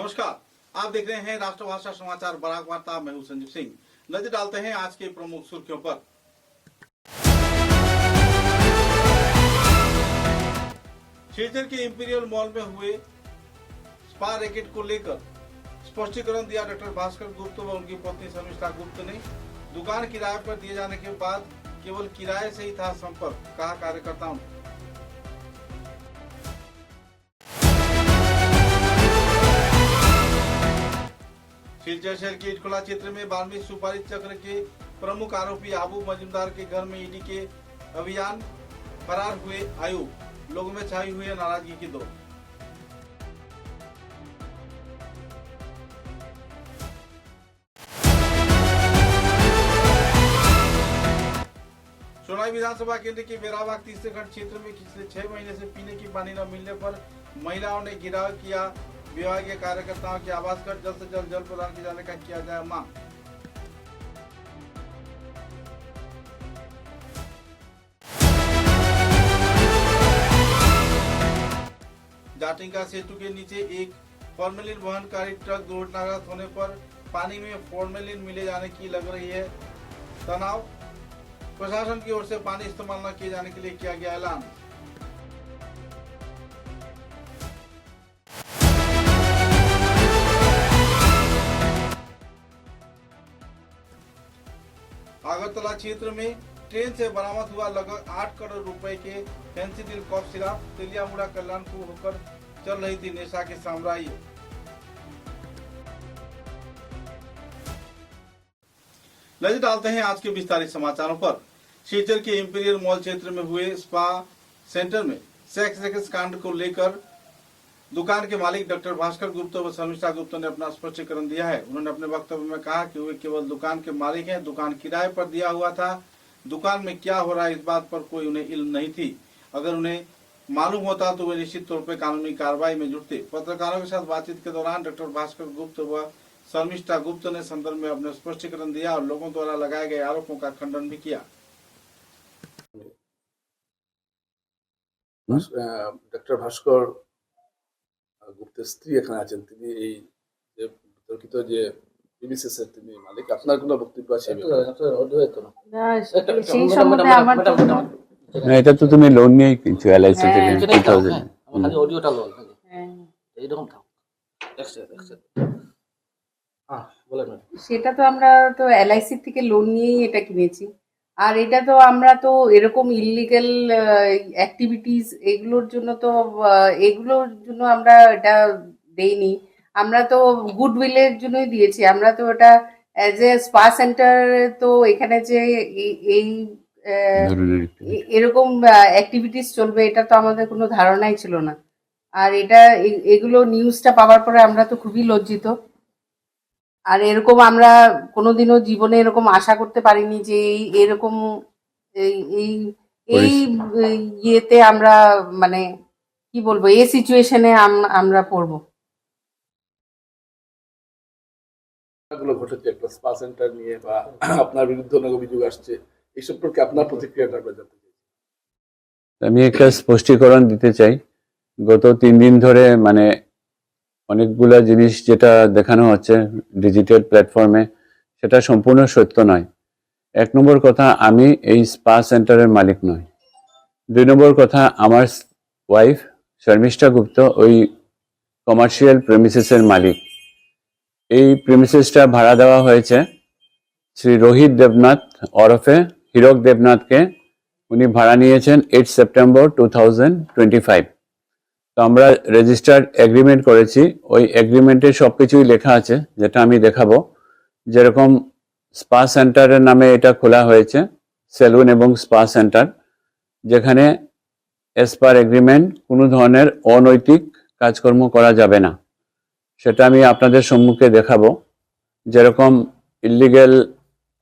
नमस्कार, आप देख रहे हैं राष्ट्रभाषा समाचार बराक वार्ता। मैं हूं संजीव सिंह। नजर डालते हैं आज के प्रमुख सुर्खियों पर। शिलचर के इंपीरियल मॉल में हुए स्पा रैकेट को लेकर स्पष्टीकरण दिया डॉक्टर भास्कर गुप्त व उनकी पत्नी शर्मिष्ठा गुप्त ने। दुकान किराए पर दिए जाने के बाद केवल किराए से ही था संपर्क, कहा कार्यकर्ताओं ने। शिलचर शहर के इटखोला क्षेत्र में 12वीं सुपारी चक्र के प्रमुख आरोपी आबू मजूमदार के घर में ईडी के अभियान, फरार हुए आयुब, लोगों में छाई हुई नाराजगी की दौर। सोनाई विधानसभा केंद्र के बेराबाग तीसरे खंड क्षेत्र में पिछले 6 महीने से पीने की पानी न मिलने पर महिलाओं ने घेराव किया। विभागीय कार्यकर्ताओं के आवास पर जल्द से जल्द जल प्रदान किए जाने का किया जाए मांग। जाटिंगा सेतु के नीचे एक फॉर्मेलिन वहनकारी ट्रक दुर्घटनाग्रस्त होने पर पानी में फॉर्मेलिन मिले जाने की लग रही है तनाव। प्रशासन की ओर से पानी इस्तेमाल न किए जाने के लिए किया गया ऐलान। अगरतला क्षेत्र में ट्रेन से बरामद हुआ लगभग 8 करोड़ रुपए के फेंसिडिल कॉफ सिरप। तेलियामुड़ा कल्याणपुर होकर चल रही थी नेशा के साम्राज्य। नजर डालते हैं आज के विस्तारित समाचारों पर। शिलचर के इंपीरियल मॉल क्षेत्र में हुए स्पा सेंटर में सेक्स रैकेट कांड को लेकर दुकान के मालिक डॉक्टर भास्कर गुप्त व शर्मिष्ठा गुप्त ने अपना स्पष्टीकरण दिया है। उन्होंने अपने वक्तव्य में कहा कि वे केवल दुकान के मालिक हैं, दुकान किराए पर दिया हुआ था। दुकान में क्या हो रहा है इस बात पर कोई उन्हें इल्म नहीं थी। अगर उन्हें मालूम होता तो वे निश्चित तौर पर कानूनी कार्रवाई में जुटते। पत्रकारों के साथ बातचीत के दौरान डॉक्टर भास्कर गुप्त व शर्मिष्ठा गुप्त ने संदर्भ में अपने स्पष्टीकरण दिया और लोगों द्वारा लगाए गए आरोपों का खंडन भी किया। ডক্টর ভাস্কর গুপ্তের স্ত্রী এখানে আছেন, তিনি এই যে বিতর্কিত যে বিবিসিএস এর তিনি মালিক। আপনার কোনো বক্তব্য আছে? সেই সম্বন্ধে আমার তো না, এটা তো তুমি লোন নিয়েই কিনছো এলআইসি থেকে 2000। খালি অডিওটা লোন এইরকম থাক। সেটা তো আমরা তো এলআইসি থেকে লোন নিয়েই এটা কিনেছি। আর এটা তো আমরা তো এরকম ইললিগাল অ্যাক্টিভিটিস এগুলোর জন্য আমরা এটা দেইনি। আমরা তো গুডউইলের জন্যই দিয়েছি। আমরা তো ওটা অ্যাজ এ স্পা সেন্টার, তো এখানে যে এই এরকম অ্যাক্টিভিটিস চলবে এটা তো আমাদের কোনো ধারণাই ছিল না। আর এগুলো নিউজটা পাওয়ার পরে আমরা তো খুবই লজ্জিত। আর এরকম আমরা কোনোদিনও জীবনে এরকম আশা করতে পারিনি যে এরকম এই ইয়েতে আমরা মানে কি বলবো, এই সিচুয়েশনে আমরা পড়বো। গুলো ঘটেছে একটা স্পা সেন্টার নিয়ে বা আপনার বিরুদ্ধে অনেক অভিযোগ আসছে, এই সম্পর্কে আপনার প্রতিক্রিয়াটা আমরা জানতে চাই। আমি একটা স্পষ্টীকরণ দিতে চাই। গত 3 দিন ধরে মানে অনেকগুলা জিনিস যেটা দেখানো হচ্ছে ডিজিটাল প্ল্যাটফর্মে, সেটা সম্পূর্ণ সত্য নয়। 1 নম্বর কথা, আমি এই স্পা সেন্টারের মালিক নই। 2 নম্বর কথা, আমার ওয়াইফ শর্মিষ্ঠা গুপ্ত ওই কমার্শিয়াল প্রেমিসেসের মালিক। এই প্রেমিসেসটা ভাড়া দেওয়া হয়েছে শ্রী রোহিত দেবনাথ ওরফে হীরক দেবনাথকে। উনি ভাড়া নিয়েছেন 8 সেপ্টেম্বর 2025। তো আমরা রেজিস্টার্ড এগ্রিমেন্ট করেছি। ওই এগ্রিমেন্টে সবকিছুই লেখা আছে, যেটা আমি দেখাবো। যেরকম স্পা সেন্টারের নামে এটা খোলা হয়েছে, সেলুন এবং স্পা সেন্টার, যেখানে এস পার এগ্রিমেন্ট কোনো ধরনের অনৈতিক কাজকর্ম করা যাবে না, সেটা আমি আপনাদের সম্মুখে দেখাবো। যেরকম illegal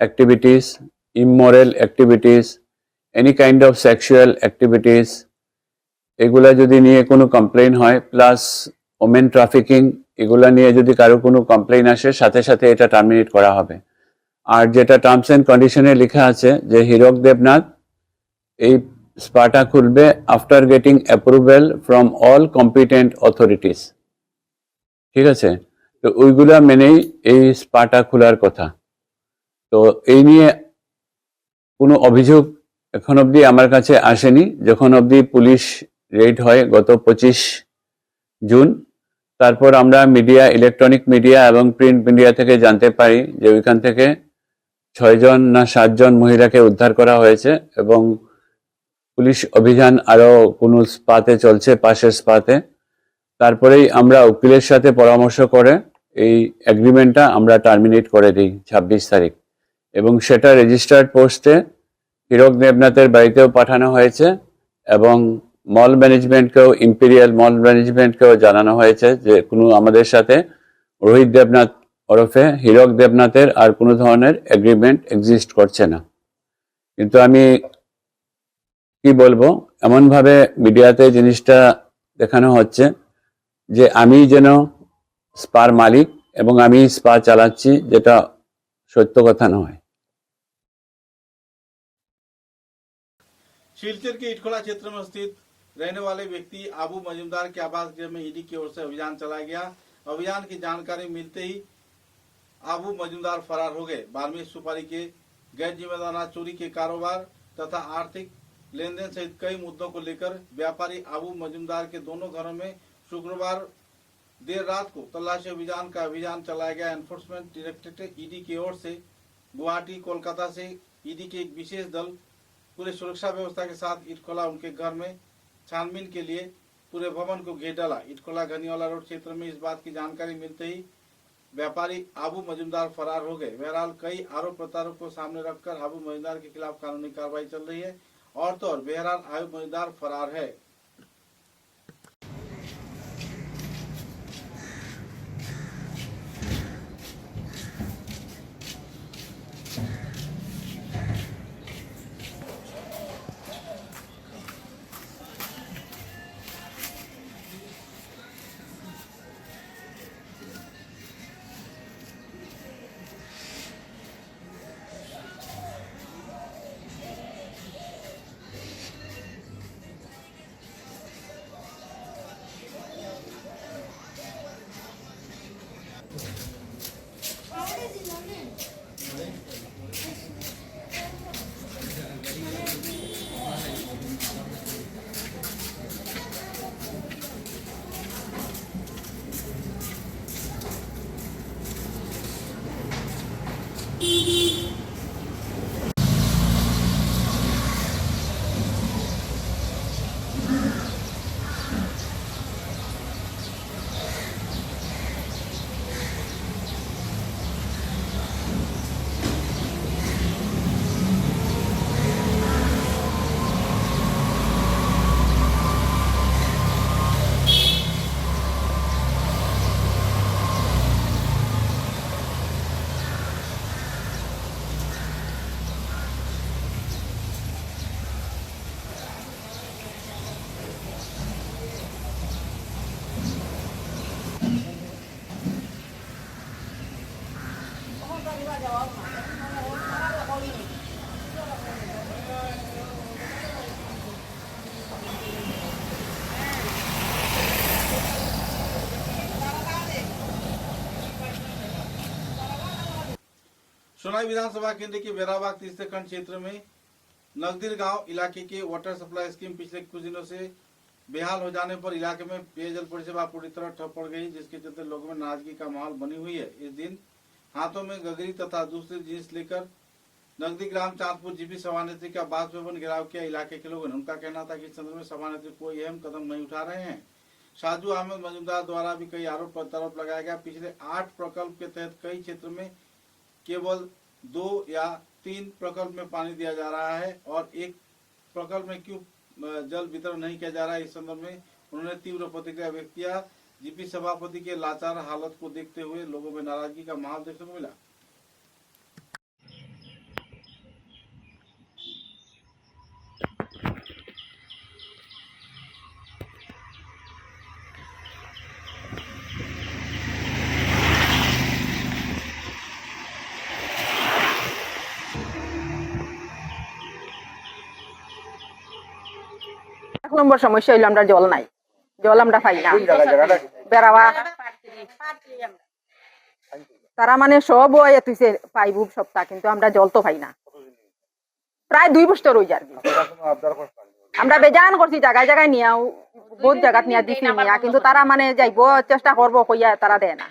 activities, immoral activities, any kind of sexual activities, এগুলা যদি নিয়ে কোনো কমপ্লেইন হয়, প্লাস ওমেন ট্রাফিকিং, এগুলা নিয়ে যদি কারো কোনো কমপ্লেইন আসে, সাথে সাথে এটা টার্মিনেট করা হবে। আর যেটা টার্মস অ্যান্ড কন্ডিশনে লেখা আছে যে হীরক দেবনাথ এই স্পাটা খুলবে after getting approval from all competent authorities. ঠিক আছে। তো ওইগুলা মেনেই এই স্পাটা খোলার কথা। তো এই নিয়ে কোনো অভিযোগ এখন অবধি আমার কাছে আসেনি। যখন অবধি পুলিশ রেড হয় গত 25 জুন, তারপর আমরা মিডিয়া, ইলেকট্রনিক মিডিয়া এবং প্রিন্ট মিডিয়া থেকে জানতে পারি যে ওইখান থেকে 6 জন না 7 জন মহিলাকে উদ্ধার করা হয়েছে এবং পুলিশ অভিযান আরো কোনো স্পাতে চলছে, পাশের স্পাতে। তারপরেই আমরা উকিলের সাথে পরামর্শ করে এই এগ্রিমেন্টটা আমরা টার্মিনেট করে দিই 26 তারিখ, এবং সেটা রেজিস্টার্ড পোস্টে হীরক দেবনাথের বাড়িতেও পাঠানো হয়েছে এবং মল ম্যানেজমেন্টকেও, ইম্পেরিয়াল মল ম্যানেজমেন্টকেও জানানো হয়েছে যে কোনো আমাদের সাথে রোহিত দেবনাথ ওরফে হীরক দেবনাথের আর কোনো ধরনের এগ্রিমেন্ট এক্সিস্ট করছে না। কিন্তু আমি কি বলবো, এমনভাবে মিডিয়াতে জিনিসটা দেখানো হচ্ছে যে আমি যেন স্পার মালিক এবং আমি স্পা চালাচ্ছি, যেটা সত্য কথা নয়। सिलचर के इटखोला क्षेत्र में स्थित रहने वाले व्यक्ति आबू मजूमदार के आवास गृह में ईडी की ओर से अभियान चलाया गया। अभियान की जानकारी मिलते ही आबू मजूमदार फरार हो गए। बारहवीं सुपारी के गैर जिम्मेदाराना चोरी के कारोबार तथा आर्थिक लेन देन सहित कई मुद्दों को लेकर व्यापारी आबू मजूमदार के दोनों घरों में शुक्रवार देर रात को तलाशी अभियान का अभियान चलाया गया। एनफोर्समेंट डायरेक्टरेट ईडी की ओर से गुवाहाटी, कोलकाता से ईडी के एक विशेष दल पूरे सुरक्षा व्यवस्था के साथ इटखोला उनके घर में छानबीन के लिए पूरे भवन को घेर डाला। इटखोला घनीवाला रोड क्षेत्र में इस बात की जानकारी मिलते ही व्यापारी आबू मजूमदार फरार हो गए। बहरहाल कई आरोप प्रत्यारोप को सामने रखकर आबू मजूमदार के खिलाफ कानूनी कार्रवाई चल रही है और तो और बहरहाल आबू मजूमदार फरार है। सोनाई विधानसभा केंद्र के बेराबाग तीसरे खंड क्षेत्र में नगदीर गांव इलाके के वाटर सप्लाई स्कीम पिछले कुछ दिनों से बेहाल हो जाने पर इलाके में पेयजल परिसेवा पूरी तरह ठप पड़ गई, जिसके चलते लोगों में नाराजगी का माहौल बनी हुई है। इस दिन हाथों में गगरी तथा दूसरी जिनिस लेकर नगदी ग्राम चांदपुर जीपी सभानेत्री का बासभवन घेराव किया इलाके के लोगों ने। उनका कहना था कि इस संदर्भ में सभानेत्री कोई अहम कदम नहीं उठा रहे हैं। साजू अहमद मजूमदार द्वारा भी कई आरोप प्रत्यारोप लगाया गया। पिछले 8 प्रकल्प के तहत कई क्षेत्र में केवल 2 या 3 प्रकल्प में पानी दिया जा रहा है और एक प्रकल्प में क्यों जल वितरण नहीं किया जा रहा है। इस संदर्भ में उन्होंने तीव्र प्रतिक्रिया व्यक्त किया। जीपी सभापति के लाचार हालत को देखते हुए लोगों में नाराजगी का माहौल देखने को मिला। এক নম্বর সমস্যা হইলো আমরা জল নাই, জল আমরা পাই না। বেড়াবা তারা মানে সব তুইছে পাইব সপ্তাহ, কিন্তু আমরা জল তো পাই না। প্রায় 2 বছর হয়ে যায়। আমরা বেজান করছি, জায়গায় জায়গায় নিয়াও, বহুত জায়গা নিয়া দিছি নিয়া, কিন্তু তারা মানে যাইব চেষ্টা করবো কইয়া তারা দেয় না।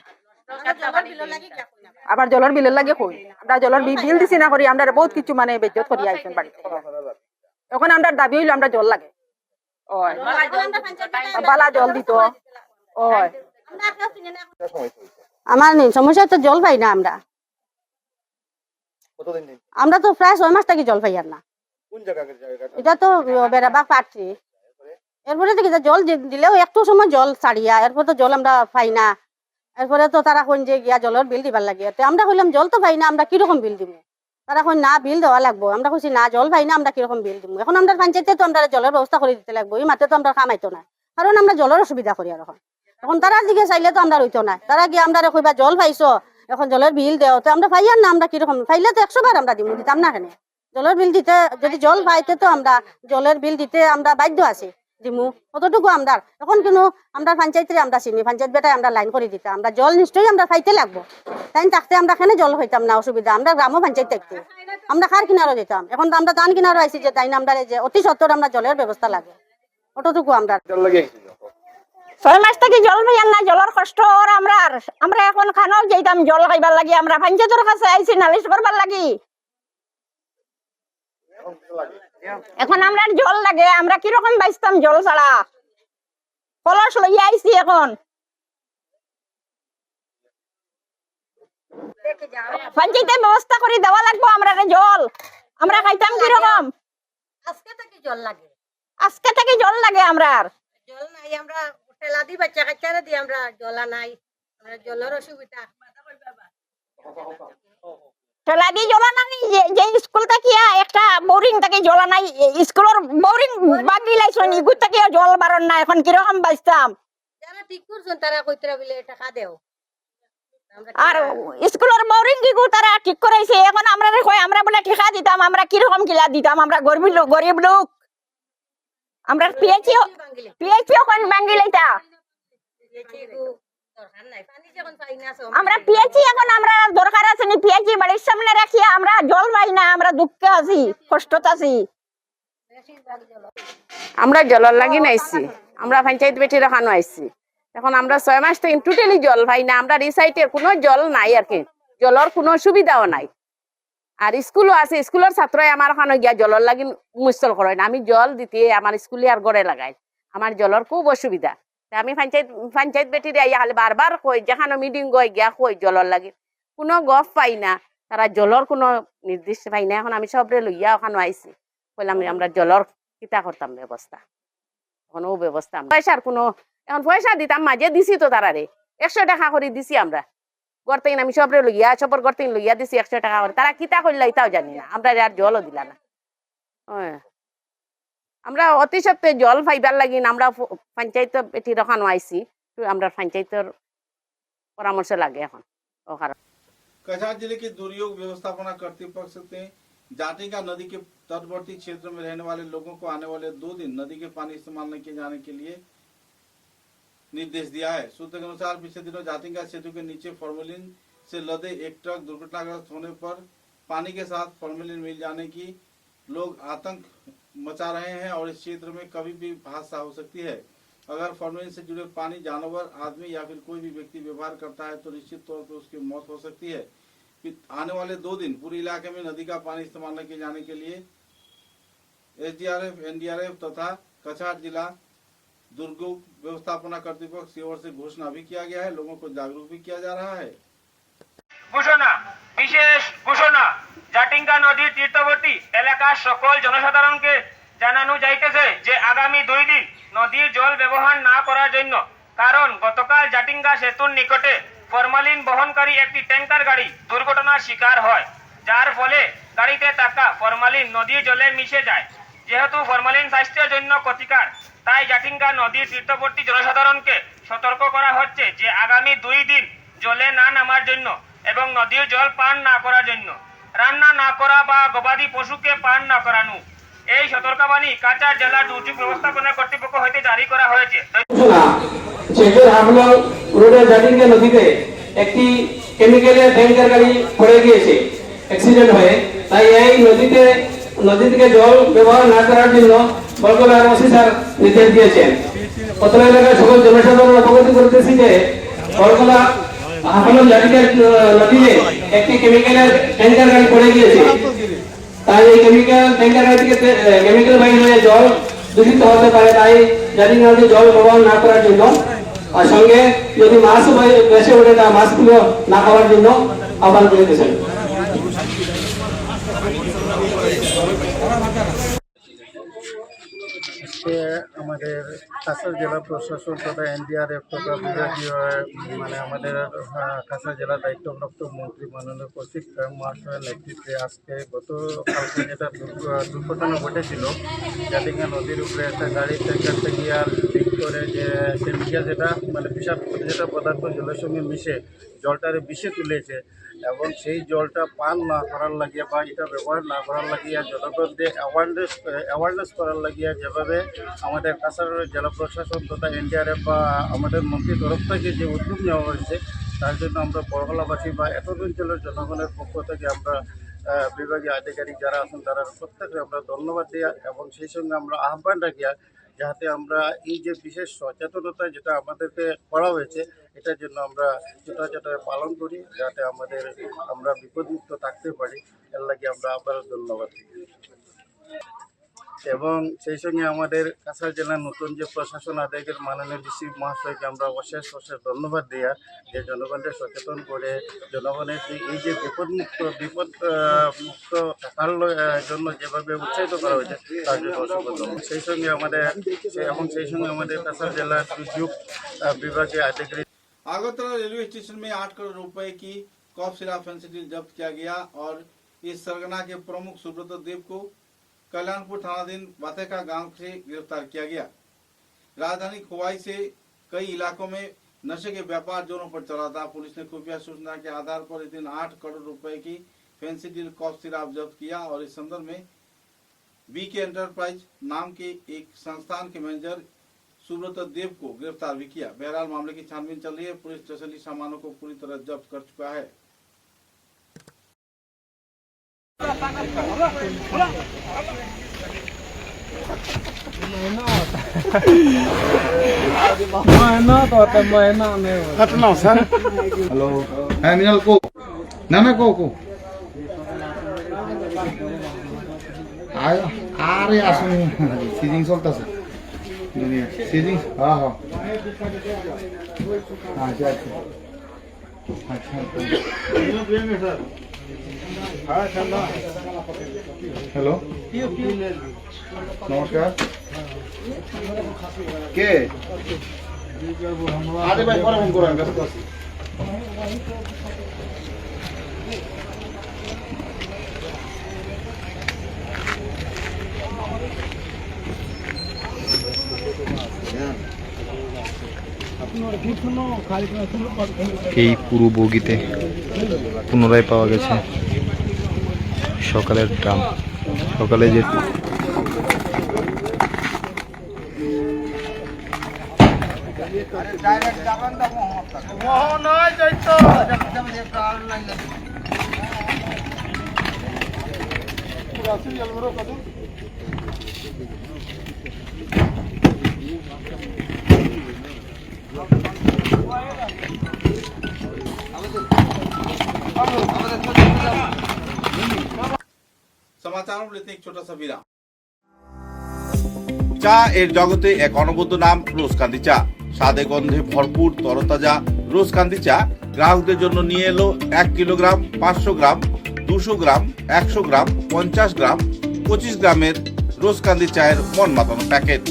আবার জলের বিলের লাগে কই, আমরা জলের বিল দিছি না করি, আমরা বহুত কিছু মানে বেজ্জত করি আইছেন বাড়িতে। এখন আমরা দাবি হইলো আমরা জল লাগে, ওই বালা জল দিত। ওই আমার সমস্যা তো জল পাই না আমরা। আমরা তো প্রায় 6 মাস থেকে জল পাই আর না। এটা তো বেড়াবাগ পাচ্ছি, এরপরে দেখি জল দিলেও একটু সময় জল ছাড়িয়া, এরপর তো জল আমরা পাই না। এরপরে তো তারা কোন যে গিয়া জলের বিল দিবার লাগে, আমরা কইলাম জল তো পাই না, আমরা কিরকম বিল দিব? তারা কোন না বিল দেওয়া লাগবো। আমরা কইছি না জল পাই না, আমরা কিরকম বিল দিব? এখন আমরা পঞ্চায়েতে তো আমরা জলের ব্যবস্থা করে দিতে লাগবো, এই মাঠে তো আমরা কামাইতো না, কারণ আমরা জলের অসুবিধা করি। আর এখন তারা দিকে চাইলে তো আমরা রইতো না, তারা গিয়ে আমরা কইবা জল পাইছো, এখন জলের বিল দেও, তো আমরা পাই আর না, আমরা কিরকম পাইলে তো 100 বার আমরা দিতাম না। কেন জলের বিল দিতে, যদি জল পাইতে তো আমরা জলের বিল দিতে আমরা বাধ্য আছি দিমু, কতটুকু আমরা। এখন কিন্তু আমরা পঞ্চায়েতে আমরা চিনি, পঞ্চায়েত বেটায় আমরা লাইন করে দিতাম, আমরা জল নিশ্চয়ই আমরা পাইতে লাগবো। তাই থাকতে আমরা এখানে জল হইতাম না, অসুবিধা। আমরা গ্রাম পঞ্চায়েত থাকতে আমরা খার কিনারও যেতাম, এখন তো আমরা ধান কিনারও আইছি, যে তাই না আমরা যে অতি সত্তর আমরা জলের ব্যবস্থা লাগে, অতটুকু আমরা। 6 মাস থেকে জল পাই না, জলের কষ্ট। আর আমরা এখন খানাও যাইতাম জল খাইবার লাগি, আমরা পঞ্চায়েতের কাছে আইছি নালিশ করবার লাগি। এখন আমরা জল লাগে, আমরা কিরকম বাঁচতাম জল ছাড়া? কলস লইয়া আইছি এখন। পঞ্চায়েতে ব্যবস্থা করে দেওয়া লাগবো আমরা জল, আমরা খাইতাম কিরকম? আজকে থেকে জল লাগে, আজকে থেকে জল লাগে। আমরা জল নাই, আমরা ঠেলা দি বাচ্চা কাচ্চারা দি আমরা জলা নাই, আমরা জলের অসুবিধা। ঠেলা দিয়ে জলা নাই, যে স্কুল থেকে একটা বোরিং থেকে জলা নাই, স্কুলের বোরিং বাগি লাইছনি, ইগুর থেকে জল বারণ না। এখন কিরকম বাঁচতাম? যারা ঠিক করছেন তারা কইতরা বিলে টাকা দেও, আর স্কুলের বোরিং গিগু তারা ঠিক করাইছে। এখন আমরা কই আমরা বলে ঠিকা দিতাম, আমরা কিরকম কিলা দিতাম? আমরা গরিব লোক, আমরা পিএইচি কোন বাঙ্গি লাইতা, আমরা পিএইচি এখন আমরা দরকার আছে নি? পিএইচি বাড়ির সামনে রাখিয়া আমরা জল পাই না, আমরা দুঃখে আছি, কষ্টত আছি। আমরা জলের লাগি নাইছি, আমরা পঞ্চায়েত বেটি রাখানো আইছি। এখন আমরা 6 মাস থেকে টোটালি জল পাই না, আমরা রিসাইটের কোনো জল নাই, আর কি জলের কোনো সুবিধাও নাই। আর স্কুলও আছে, স্কুলের ছাত্রই আমার ওখানে গিয়া জলের লাগি মুশকিল করে না। আমি জল দিতে আমার স্কুলে আর গড়ে লাগাই, আমার জলের খুব অসুবিধা। আমি পঞ্চায়েত বেটি খালি বারবার কই, যেখানে মিটিং গই গিয়া কই জলের লাগি, কোনো গপ পাই না, তারা জলের কোনো নির্দিষ্ট পাই না। এখন আমি সবরে লইয়া ওখানে আইছি, কইলাম আমরা জলের কিতা করতাম ব্যবস্থা, কোনো ব্যবস্থা পয়সার কোনো। এখন পয়সা দিতাম, মাঝে দিছি তো তারারে 100 টাকা করে দিছি আমরা গড়তে, আমি সবরে লইয়া সবর গড়তে লইয়া দিছি 100 টাকা করে। তারা কিতা করলে এটাও জানি না, আমরা আর জলও দিলা না। আমরা অতি সত্ত্বে জল পাইবার লাগি আমরা পঞ্চায়েত বেটি রখানো আইছি, আমরা পঞ্চায়েতের পরামর্শ লাগে এখন। कछार जिले के दुर्योग व्यवस्थापना कर्तृपक्ष ने जाटिंगा नदी के तटवर्ती क्षेत्र में रहने वाले लोगों को आने वाले 2 दिन नदी के पानी इस्तेमाल नहीं किए जाने के लिए निर्देश दिया है। सूत्र के अनुसार पिछले दिनों जाटिंगा सेतु के नीचे फॉर्मेलिन से लदे एक ट्रक दुर्घटनाग्रस्त होने पर पानी के साथ फॉर्मेलिन मिल जाने की लोग आतंक मचा रहे हैं और इस क्षेत्र में कभी भी हादसा हो सकती है। अगर फॉर्मेलिन से जुड़े पानी जानवर, आदमी या फिर कोई भी व्यक्ति व्यवहार करता है तो निश्चित तौर पर उसकी मौत हो सकती है। आने वाले 2 दिन पूरे इलाके में नदी का पानी इस्तेमाल न किए जाने के लिए एसडीआरएफ, एनडीआरएफ तथा कछार जिला दुर्योग व्यवस्थापना कर्तृपक्ष की ओर से घोषणा भी किया गया है, लोगों को जागरूक भी किया जा रहा है। ঘোষণা, বিশেষ ঘোষণা। জাটিঙ্গা নদীর তীরবর্তী এলাকার সকল জনসাধারণকে জানানো যাইতেছে যে আগামী 2 দিন নদীর জল ব্যবহার না করার জন্য, কারণ গতকাল জাটিঙ্গা সেতুর নিকটে ফরমালিন বহনকারী একটি ট্যাঙ্কার গাড়ি দুর্ঘটনার শিকার হয়, যার ফলে গাড়িতে থাকা ফরমালিন নদীর জলে মিশে যায়। যেহেতু ফরমালিন স্বাস্থ্যের জন্য ক্ষতিকর, তাই জাটিঙ্গা নদীর তীরবর্তী জনসাধারণকে সতর্ক করা হচ্ছে যে আগামী 2 দিন জলে না নামার জন্য এবং নদীর জল পান না করার জন্য, রান্না না করা বা গবাদি পশুকে পান না করানো। এই সতর্কবাণী কাছাড় জেলা দুর্যোগ ব্যবস্থাপনা কর্তৃপক্ষ হইতে জারি করা হয়েছে। রোডের জাটিঙ্গা নদীতে একটি কেমিক্যালের ট্যাঙ্কার গাড়ি পড়ে গিয়েছে অ্যাক্সিডেন্ট হয়ে। তাই এই নদী থেকে জল ব্যবহার না করার জন্য বরগুনার ওসি স্যার নির্দেশ দিয়েছেন। অত্র এলাকার সকল জনসাধারণ অবগত করতেছি যে বরগুনা হাফলং জাতিকার নদীতে একটি কেমিক্যালের ট্যাঙ্কার গাড়ি পড়ে গিয়েছে। তাই এই কেমিক্যাল ট্যাঙ্কার গাড়ি থেকে কেমিক্যাল বাইর হয়ে জল দূষিত হতে পারে। তাই জাতিকা নদী জল ব্যবহার না করার জন্য, আর সঙ্গে যদি মাছও বেশি ওঠে তা মাছগুলো না খাওয়ার জন্য আহ্বান করে দিয়েছেন। আজকে আমাদের কাছাড় জেলা প্রশাসন তথা এনডিআরএফ তথা বিভাগীয় আমাদের কাছাড় জেলার দায়িত্বপ্রাপ্ত মন্ত্রী মাননীয় কৌশিক মহাশয়ের নেতৃত্বে আজকে গতকালকে যেটা দুর্ঘটনা ঘটেছিল, জাতিঙ্গা নদীর উপরে একটা গাড়ির ট্যাঙ্কার থেকে আর ঠিক করে যে কেমিক্যাল যেটা বিষাক্ত যেটা পদার্থ জলের সঙ্গে মিশে জলটারে বিষে তুলেছে, এবং সেই জলটা পান না করার লাগিয়ে বা এটা ব্যবহার না করার লাগিয়ে জনগণদের অ্যাওয়ারনেস করার লাগিয়ে যেভাবে আমাদের কাছাড় জেলা প্রশাসন তথা এনডিআরএফ বা আমাদের মন্ত্রীর তরফ থেকে যে উদ্যোগ নেওয়া হয়েছে, তার জন্য আমরা বরহলাবাসী বা এতদ অঞ্চলের জনগণের পক্ষ থেকে আমরা বিভাগীয় আধিকারিক যারা আছেন তারা প্রত্যেকে আমরা ধন্যবাদ দিই, এবং সেই সঙ্গে আমরা আহ্বান রাখিয়া যাতে আমরা এই যে বিশেষ সচেতনতা যেটা আমাদেরকে করা হয়েছে এটার জন্য আমরা যথাযথ পালন করি, যাতে আমরা বিপদমুক্ত থাকতে পারি। এর লাগে আমরা আবারও ধন্যবাদ দিই। এবং সেই সঙ্গে আমাদের কাছাড় জেলার নতুন যে প্রশাসন আধিকারিক মাননীয় ডিসি মহাশয়কে আমরা অশেষ ধন্যবাদ দেওয়া, যে জনগণকে সচেতন করে জনগণের এই যে বিপদমুক্ত থাকার জন্য যেভাবে উৎসাহিত করা হয়েছে তার জন্য অসংখ্য ধন্যবাদ। সেই সঙ্গে আমাদের কাছাড় জেলার দুর্যোগ বিভাগে আধিকারিক। अगरतला रेलवे स्टेशन में 8 करोड़ रुपए की कॉफ सिरप फेंसिडिल जब्त किया गया और इस सरगना के प्रमुख सुब्रत देव को कल्याणपुर थानाधीन बातेका गांव से गिरफ्तार किया गया। राजधानी खोवाई से कई इलाकों में नशे के व्यापार जोरों पर चला था। पुलिस ने खुफिया सूचना के आधार पर इस दिन 8 करोड़ रुपए की फेंसिडिल कॉफ सिरप जब्त किया और इस संदर्भ में बीके एंटरप्राइज नाम के एक संस्थान के मैनेजर सुब्रत देव को गिरफ्तार भी किया। बहरहाल मामले की छानबीन चल रही है। पुलिस तसल्ली सामानों को पूरी तरह जब्त कर चुका है। हेलो है मिनल को ना को আরে আসুন সিজিং চলতেছে সিজিং হ্যাঁ হ্যাঁ আচ্ছা আচ্ছা আচ্ছা হ্যালো নমস্কার কে আরে ভাই পরে ফোন করেন ব্যস্ত আছি এই পুরো বগিতে পুনরায় পাওয়া গেছে সকালের ড্রাম। সকালে যে समाचारों में लेते हैं एक छोटा सा विराम। চা এর জগতে এক অনবদ্য নাম রোজকান্দি চা। স্বাদে গন্ধে ভরপুর তরতাজা রোজকান্দি চা গ্রাহকদের জন্য নিয়ে এলো 1 কিলোগ্রাম, 500 গ্রাম, 200 গ্রাম, 100 গ্রাম, 50 গ্রাম, 25 গ্রামের রোজকান্দি চায়ের মন মাতানো প্যাকেট।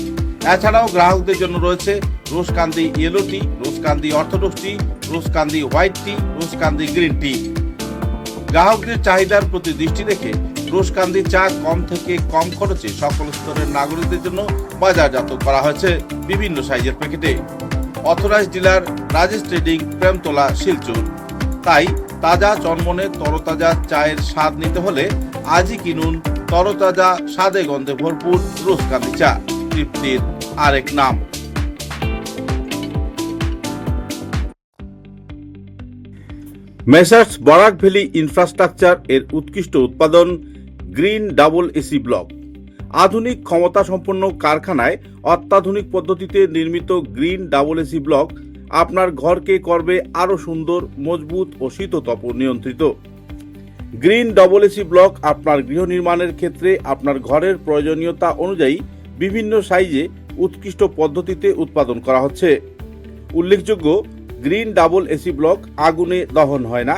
এছাড়াও গ্রাহকদের জন্য রয়েছে রোজকান্দি ইয়েলো টি, রোজকান্দি অর্থোডক্স টি, রোজকান্দি হোয়াইট টি, রোজকান্দি গ্রিন টি। গ্রাহকদের চাহিদার প্রতি দৃষ্টি রেখে রোজকান্দি চা কম থেকে কম খরচে সকল স্তরের নাগরিকদের জন্য বাজারজাত করা হয়েছে বিভিন্ন সাইজের প্যাকেটে। Authorise dealer Rajesh trading, Premtala, Silchar. তাই তাজা চনমনে তরতাজা চায়ের স্বাদ নিতে হলে আজই কিনুন তরতাজা স্বাদে গন্ধে ভরপুর রোজকান্দি চা, তৃপ্তির আরেক নাম। মেসার্স বরাক ভ্যালি ইনফ্রাস্ট্রাকচার এর উৎকৃষ্ট উৎপাদন গ্রিন ডাবল এসি ব্লক। আধুনিক ক্ষমতা সম্পন্ন কারখানায় অত্যাধুনিক পদ্ধতিতে নির্মিত গ্রিন ডাবল এসি ব্লক আপনার ঘরকে করবে আরো সুন্দর, মজবুত ও শীততাপ নিয়ন্ত্রিত। গ্রিন ডাবল এসি ব্লক আপনার গৃহ নির্মাণের ক্ষেত্রে আপনার ঘরের প্রয়োজনীয়তা অনুযায়ী বিভিন্ন সাইজে উৎকৃষ্ট পদ্ধতিতে উৎপাদন করা হচ্ছে। উল্লেখযোগ্য, গ্রিন ডাবল এসি ব্লক আগুনে দহন হয় না।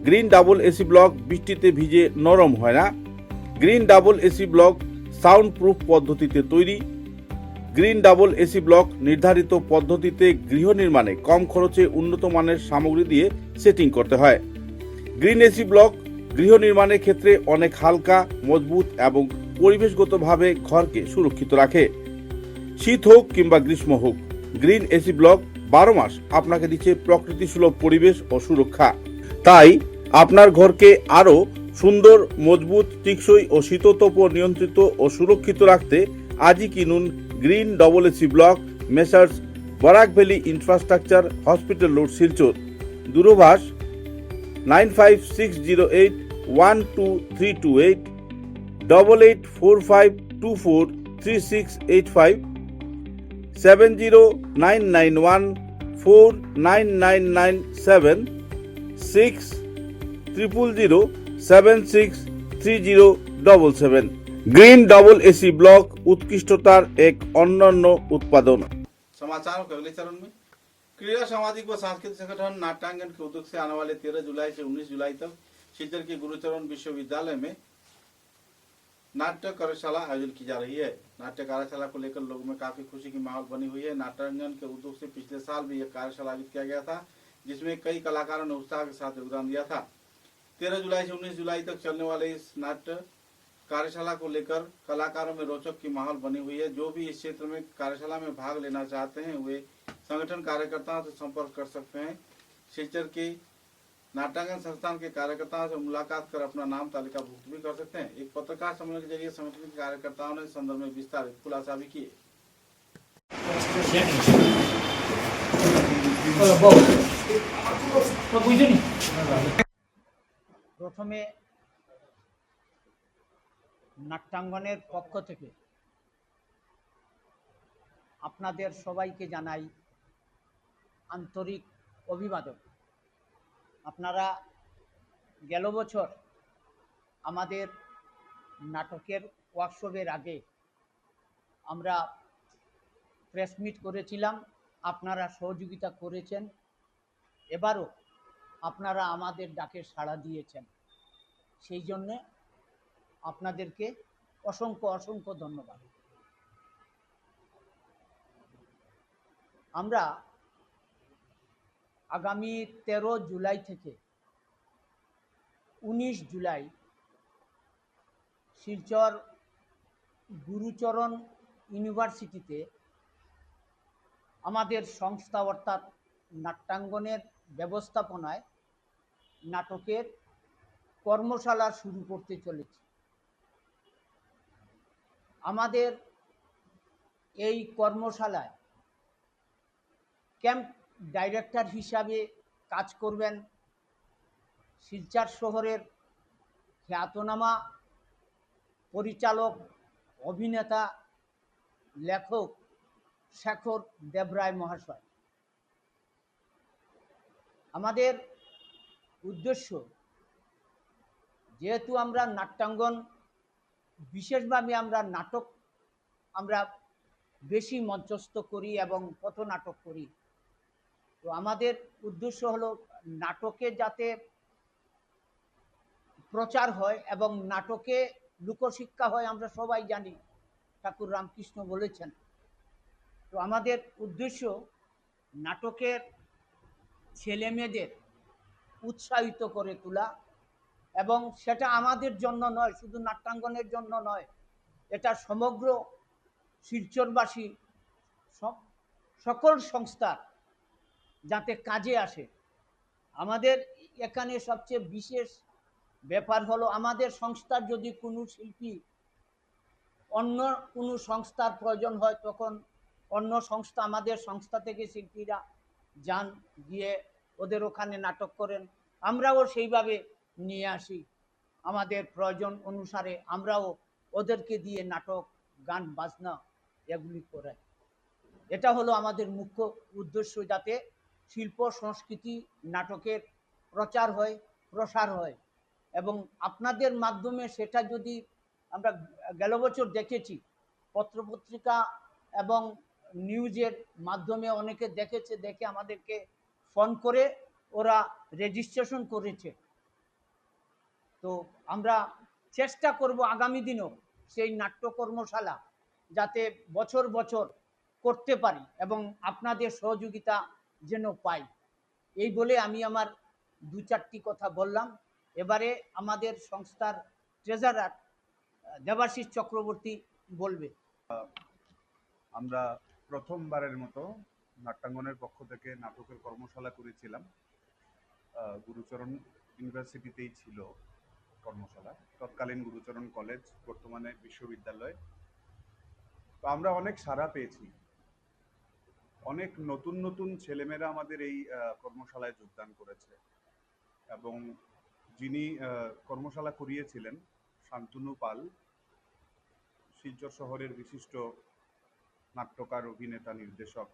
গ্রিন ডাবল এসি ব্লক বৃষ্টিতে ভিজে নরম হয় না। Green double AC block sound proof পদ্ধতিতে তৈরি। গ্রিন ডাবল এসি ব্লক নির্ধারিত পদ্ধতিতে গৃহ নির্মাণে কম খরচে উন্নত মানের সামগ্রী দিয়ে সেটিং করতে হয়। গ্রিন এসি ব্লক গৃহ নির্মাণের ক্ষেত্রে অনেক হালকা, মজবুত এবং পরিবেশগতভাবে ঘরকে সুরক্ষিত রাখে। শীত হোক কিংবা গ্রীষ্ম হোক, গ্রিন এসি ব্লক 12 মাস আপনাকে দিচ্ছে প্রকৃতি সুলভ পরিবেশ ও সুরক্ষা। তাই আপনার ঘরকে আরো সুন্দর, মজবুত, টেকসই ও শীততাপ নিয়ন্ত্রিত ও সুরক্ষিত রাখতে আজই কিনুন green double AC block, messrs Barak valley infrastructure, hospital road, Silchar. দূরভাষ 9560812328, 8845243685, 70991499997, 6000763077। ग्रीन डबल एसी ब्लॉक उत्कृष्टतार एक अन्य उत्पादन। समाचारों के अगले चरण में क्रीड़ा, सामाजिक व सांस्कृतिक संगठन नाट्यांगन के उद्योग से आने वाले 13 जुलाई से 19 जुलाई तक शिलचर के गुरुचरण विश्वविद्यालय में नाट्य कार्यशाला आयोजित की जा रही है। नाट्य कार्यशाला को लेकर लोगों में काफी खुशी की माहौल बनी हुई है। नाट्यांगन के उद्योग से पिछले साल भी यह कार्यशाला आयोजित किया गया था, जिसमें कई कलाकारों ने उत्साह के साथ योगदान दिया था। 13 जुलाई से 19 जुलाई तक चलने वाले इस नाट्य कार्यशाला को लेकर कलाकारों में रोचक की माहौल बनी हुई है। जो भी इस क्षेत्र में कार्यशाला में भाग लेना चाहते हैं वे संगठन कार्यकर्ताओं से संपर्क कर सकते हैं। शिलचर के नाट्यांगन संस्थान के कार्यकर्ताओं से मुलाकात कर अपना नाम तालिकाभुक्त भी कर सकते हैं। एक पत्रकार सम्मेलन के जरिए संगठन के कार्यकर्ताओं ने इस संदर्भ में विस्तारित खुलासा भी किए। প্রথমে নাট্যাঙ্গনের পক্ষ থেকে আপনাদের সবাইকে জানাই আন্তরিক অভিবাদন। আপনারা গেল বছর আমাদের নাটকের ওয়ার্কশপের আগে আমরা প্রেস মিট করেছিলাম, আপনারা সহযোগিতা করেছেন। এবারও আপনারা আমাদের ডাকে সাড়া দিয়েছেন, সেই জন্যে আপনাদেরকে অসংখ্য অসংখ্য ধন্যবাদ। আমরা আগামী 13 জুলাই থেকে 19 জুলাই শিলচর গুরুচরণ ইউনিভার্সিটিতে আমাদের সংস্থা অর্থাৎ নাট্যাঙ্গনের ব্যবস্থাপনায় নাটকের কর্মশালা শুরু করতে চলেছি। আমাদের এই কর্মশালায় ক্যাম্প ডাইরেক্টর হিসাবে কাজ করবেন শিলচর শহরের খ্যাতনামা পরিচালক, অভিনেতা, লেখক শেখর দেবরায় মহাশয়। আমাদের উদ্দেশ্য, যেহেতু আমরা নাট্যাঙ্গন, বিশেষভাবে আমরা নাটক আমরা বেশি মঞ্চস্থ করি এবং পথনাটক করি, তো আমাদের উদ্দেশ্য হলো নাটকে যাতে প্রচার হয় এবং নাটকে লোকশিক্ষা হয়। আমরা সবাই জানি ঠাকুর রামকৃষ্ণ বলেছেন। তো আমাদের উদ্দেশ্য নাটকের ছেলে মেয়েদের উৎসাহিত করে তোলা, এবং সেটা আমাদের জন্য নয়, শুধু নাট্যাঙ্গনের জন্য নয়, এটা সমগ্র শিলচরবাসী সকল সংস্থা যাতে কাজে আসে। আমাদের এখানে সবচেয়ে বিশেষ ব্যাপার হলো, আমাদের সংস্থার যদি কোনো শিল্পী অন্য কোনো সংস্থার প্রয়োজন হয়, তখন অন্য সংস্থা, আমাদের সংস্থা থেকে শিল্পীরা যান, গিয়ে ওদের ওখানে নাটক করেন, আমরাও সেইভাবে নিয়ে আসি, আমাদের প্রয়োজন অনুসারে আমরাও ওদেরকে দিয়ে নাটক, গান বাজনা এগুলি করাই। এটা হলো আমাদের মুখ্য উদ্দেশ্য, যাতে শিল্প সংস্কৃতি নাটকের প্রচার হয়, প্রসার হয়। এবং আপনাদের মাধ্যমে সেটা যদি আমরা গেল বছর দেখেছি, পত্রপত্রিকা এবং নিউজের মাধ্যমে অনেকে দেখেছে, দেখে আমাদেরকে ফোন করে ওরা রেজিস্ট্রেশন করেছে। তো আমরা চেষ্টা করব আগামী দিনও সেই নাট্য কর্মশালা যাতে বছর বছর করতে পারি এবং আপনাদের সহযোগিতা যেন পাই, এই বলে আমি আমার 2-4টি কথা বললাম। এবারে আমাদের সংস্থার ট্রেজারার দেবাশিস চক্রবর্তী বলবে। আমরা প্রথমবারের মতো নাট্যাঙ্গনের পক্ষ থেকে নাটকের কর্মশালা করেছিলাম। গুরুচরণ ইউনিভার্সিটিতেই ছিল কর্মশালা, তৎকালীন গুরুচরণ কলেজ, বর্তমানে বিশ্ববিদ্যালয়। তো আমরা অনেক সাড়া পেয়েছি, অনেক নতুন নতুন ছেলেমেয়েরা আমাদের এই কর্মশালায় যোগদান করেছে। এবং যিনি কর্মশালা করিয়েছিলেন শান্তনু পাল, শিলচর শহরের বিশিষ্ট নাট্যকার, অভিনেতা, নির্দেশক।